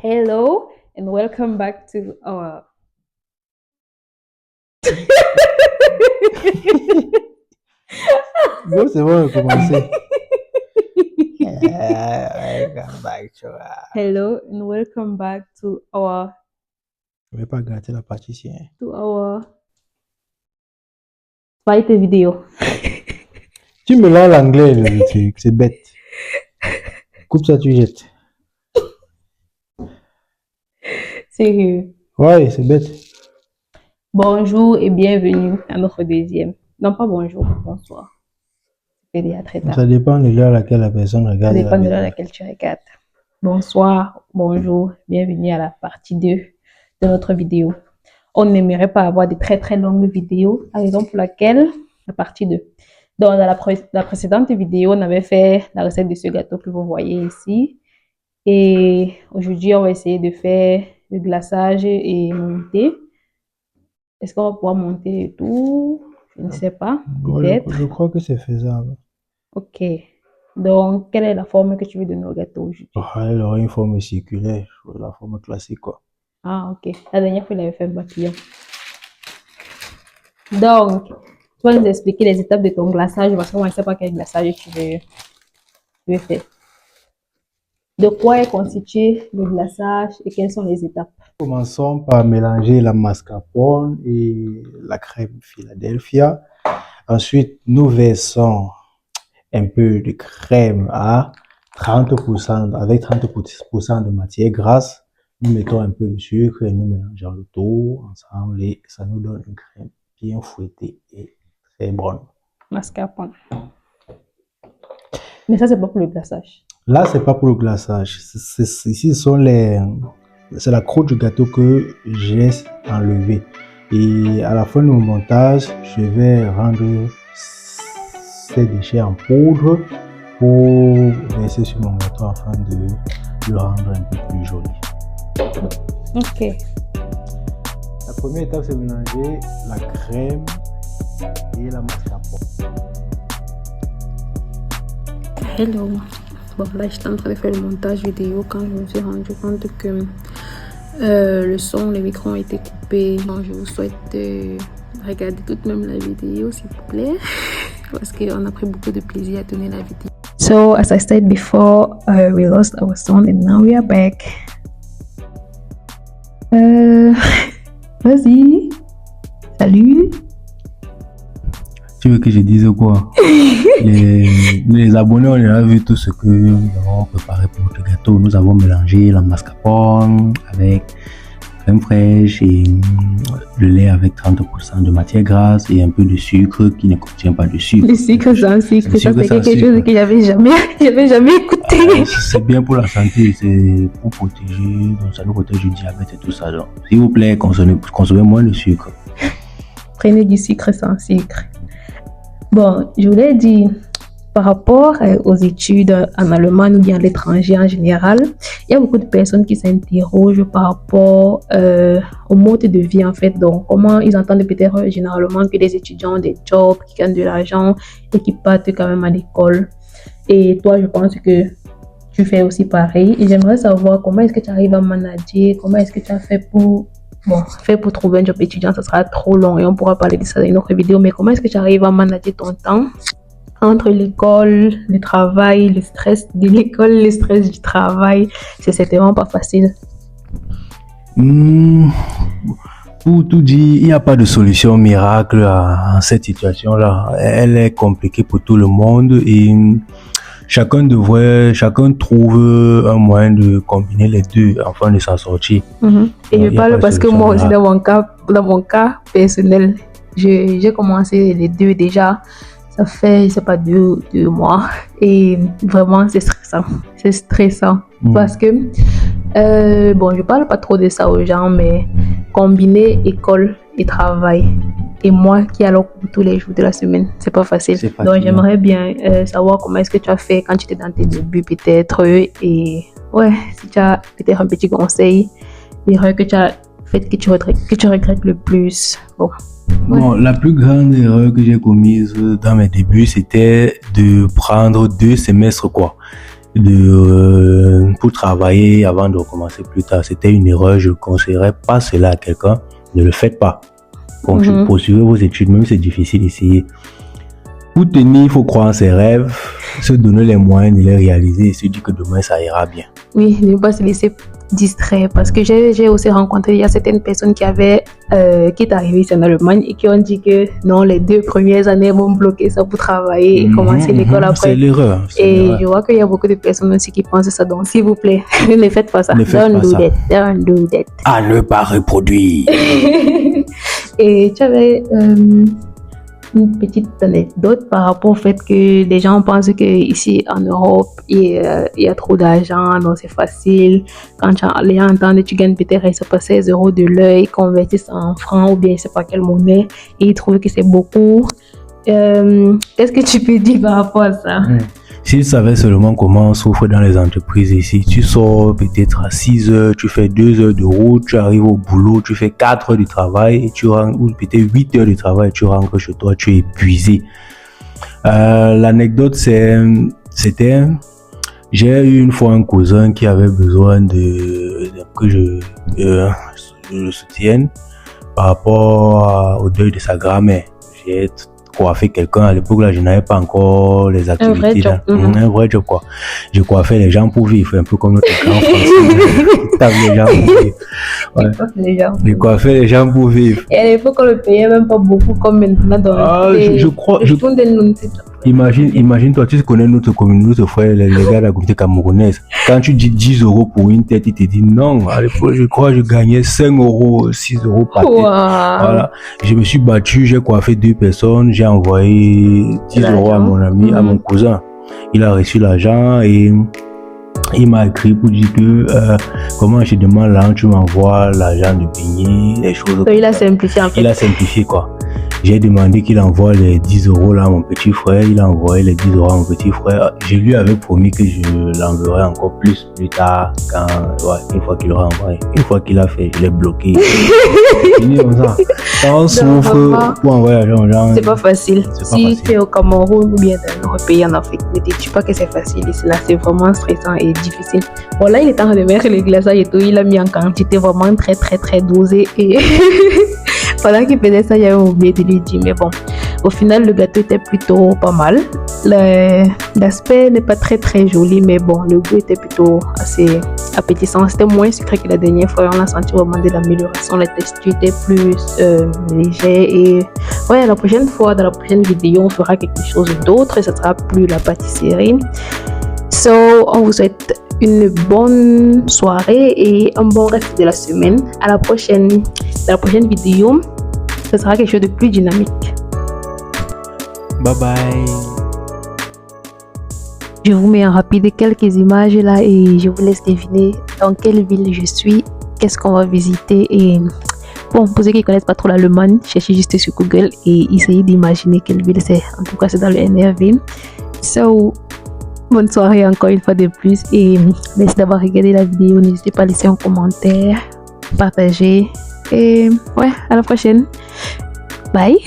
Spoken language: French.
Hello and welcome back to our. Bon, c'est bon, on va commencer. Welcome back to Hello and welcome back to our Je vais pas gratter la partie ici. Hein. Pas tes vidéos. Tu me lances l'anglais, le truc, c'est bête. Coupe ça, tu jettes. Sérieux. Ouais, c'est bête. Bonjour et bienvenue à notre deuxième. Non, pas bonjour, bonsoir. C'est déjà très tard. Ça dépend de l'heure à laquelle la personne regarde. Ça dépend de l'heure à laquelle tu regardes. Bonsoir, bonjour, bienvenue à la partie 2 de notre vidéo. On n'aimerait pas avoir de très très longues vidéos, par exemple pour laquelle la partie 2. Donc, dans la précédente vidéo, on avait fait la recette de ce gâteau que vous voyez ici. Et aujourd'hui, on va essayer de faire le glaçage et monter. Est-ce qu'on va pouvoir monter et tout? Je ne sais pas, peut-être. Je crois que c'est faisable. Ok. Donc, quelle est la forme que tu veux donner au gâteau aujourd'hui? Elle aura une forme circulaire, la forme classique, quoi. Ah, ok. La dernière fois, il avait fait un papillon. Donc, tu vas nous expliquer les étapes de ton glaçage parce qu'on ne sait pas quel glaçage tu veux faire. De quoi est constitué le glaçage et quelles sont les étapes? Commençons par mélanger la mascarpone et la crème Philadelphia. Ensuite, nous versons un peu de crème à 30%, avec 30% de matière grasse. Nous mettons un peu de sucre et nous mélangeons le tout ensemble et ça nous donne une crème bien fouettée et très bonne. Mascarpone. Mais ça, c'est pas pour le glaçage. Là, c'est pas pour le glaçage. Ici, c'est la croûte du gâteau que j'ai enlevée. Et à la fin du montage, je vais rendre ces déchets en poudre pour verser sur mon gâteau afin de le rendre un peu plus joli. Ok. La première étape, c'est mélanger la crème et la mascarpone. Hello. Bon, là, j'étais en train de faire le montage vidéo quand je me suis rendu compte que le son, les micros ont été coupés. Donc, je vous souhaite de regarder tout de même la vidéo, s'il vous plaît, parce qu'on a pris beaucoup de plaisir à tourner la vidéo. So, as I said before, we lost our sound and now we are back. Vas-y. Salut. Tu veux que je dise quoi? les abonnés ont déjà vu tout ce que nous avons préparé pour notre gâteau. Nous avons mélangé la mascarpone avec crème fraîche et le lait avec 30% de matière grasse et un peu de sucre qui ne contient pas de sucre. Le sucre sans sucre, ça c'est quelque chose que j'avais jamais écouté. C'est bien pour la santé, c'est pour protéger, donc ça nous protège du diabète et tout ça. Donc, s'il vous plaît, consommez moins de sucre. Prenez du sucre sans sucre. Bon, je voulais dire, par rapport aux études en Allemagne ou bien à l'étranger en général, il y a beaucoup de personnes qui s'interrogent par rapport au mode de vie en fait. Donc, comment ils entendent peut-être généralement que les étudiants ont des jobs, qui gagnent de l'argent et qui partent quand même à l'école. Et toi, je pense que tu fais aussi pareil. Et j'aimerais savoir comment est-ce que tu arrives à manager, comment est-ce que tu as fait pour... Bon, fait pour trouver un job étudiant, ça sera trop long et on pourra parler de ça dans une autre vidéo. Mais comment est-ce que tu arrives à manager ton temps entre l'école, le travail, le stress de l'école, le stress du travail? C'est vraiment pas facile. Pour tout dire, il n'y a pas de solution miracle à cette situation-là. Elle est compliquée pour tout le monde et chacun trouve un moyen de combiner les deux afin de s'en sortir. Et je parle parce que moi aussi, dans mon cas personnel, j'ai commencé les deux déjà. Ça fait, je sais pas, 2 mois. Et vraiment, c'est stressant. C'est stressant. Parce que, bon, je parle pas trop de ça aux gens, mais combiner école et travail. Et moi qui allons tous les jours de la semaine, c'est pas facile. Donc j'aimerais bien savoir comment est-ce que tu as fait quand tu étais dans tes débuts peut-être. Et ouais, si tu as peut-être un petit conseil, l'erreur que tu as faite que tu regrettes le plus. Bon. Ouais. Bon, la plus grande erreur que j'ai commise dans mes débuts, c'était de prendre 2 semestres quoi. pour travailler avant de recommencer plus tard. C'était une erreur. Je ne conseillerais pas cela à quelqu'un. Ne le faites pas. Poursuivez vos études, même si c'est difficile, essayez. Pour tenir, il faut croire en ses rêves, se donner les moyens de les réaliser et se dire que demain, ça ira bien. Oui, ne pas se laisser distraire parce que j'ai aussi rencontré, il y a certaines personnes qui est arrivées ici en Allemagne et qui ont dit que non, les 2 premières années vont bloquer ça pour travailler et commencer l'école après. C'est l'erreur. Et je vois qu'il y a beaucoup de personnes aussi qui pensent ça, donc s'il vous plaît, ne faites pas ça. Don't do that. À ne pas reproduire. Et tu avais une petite anecdote par rapport au fait que les gens pensent qu'ici en Europe, il y a trop d'argent, donc c'est facile. Quand les gens entendent que tu gagnes peut-être 16 € de l'heure, ils convertissent en francs ou bien je ne sais pas quelle monnaie et ils trouvent que c'est beaucoup. Qu'est-ce que tu peux dire par rapport à ça? S'ils savaient seulement comment on souffre dans les entreprises ici, tu sors peut-être à 6 heures, tu fais 2 heures de route, tu arrives au boulot, tu fais 4 heures de travail, et tu rentres, ou peut-être 8 heures de travail, tu rentres chez toi, tu es épuisé. L'anecdote, c'était, j'ai eu une fois un cousin qui avait besoin que je le soutienne par rapport au deuil de sa grand-mère. J'ai coiffer quelqu'un à l'époque là, je n'avais pas encore les activités un vrai job quoi. Je coiffais les gens pour vivre, un peu comme notre grand français. Les gens pour vivre. Ouais. Je coiffais les gens pour vivre. Et à l'époque on ne payait même pas beaucoup comme maintenant dans je crois. Imagine-toi, tu connais notre communauté, notre frère, les gars de la communauté camerounaise. Quand tu dis 10 € pour une tête, ils te disent non. À l'époque, je crois que je gagnais 5 €, 6 € par tête. Voilà. Je me suis battu, j'ai coiffé 2 personnes, j'ai envoyé 10 € à mon ami, à mon cousin. Il a reçu l'argent et il m'a écrit pour dire que comment je demande là, tu m'envoies l'argent de beignet, les choses. Donc, il a simplifié en fait. Il a simplifié quoi. J'ai demandé qu'il envoie les 10 € là à mon petit frère. Il a envoyé les 10 € à mon petit frère. Je lui avais promis que je l'enverrai encore plus tard une fois qu'il aura envoyé. Une fois qu'il a fait, je l'ai bloqué. C'est comme ça. Quand on souffre pour envoyer l'argent aux gens, c'est pas facile. Si tu es au Cameroun ou bien dans un autre pays en Afrique, ne te dis pas que c'est facile. Là, c'est vraiment stressant et difficile. Bon, là, il est en train de mettre les glaçages et tout. Il a mis en quantité vraiment très, très, très dosée. Et pendant qu'il faisait ça, j'avais oublié de lui dire. Mais bon, au final, le gâteau était plutôt pas mal. L'aspect n'est pas très, très joli. Mais bon, le goût était plutôt assez appétissant. C'était moins sucré que la dernière fois. On a senti vraiment de l'amélioration. La texture était plus légère. Et ouais, la prochaine fois, dans la prochaine vidéo, on fera quelque chose d'autre. Et ça sera plus la pâtisserie. So, on vous souhaite une bonne soirée et un bon reste de la semaine. À la prochaine. Dans la prochaine vidéo, ce sera quelque chose de plus dynamique. Bye bye. Je vous mets en rapide quelques images là et je vous laisse deviner dans quelle ville je suis, qu'est-ce qu'on va visiter et bon, pour ceux qui ne connaissent pas trop l'Allemagne, cherchez juste sur Google et essayez d'imaginer quelle ville c'est. En tout cas, c'est dans le NRV. So, bonne soirée encore une fois de plus et merci d'avoir regardé la vidéo. N'hésitez pas à laisser un commentaire, partager et ouais, à la prochaine. Bye.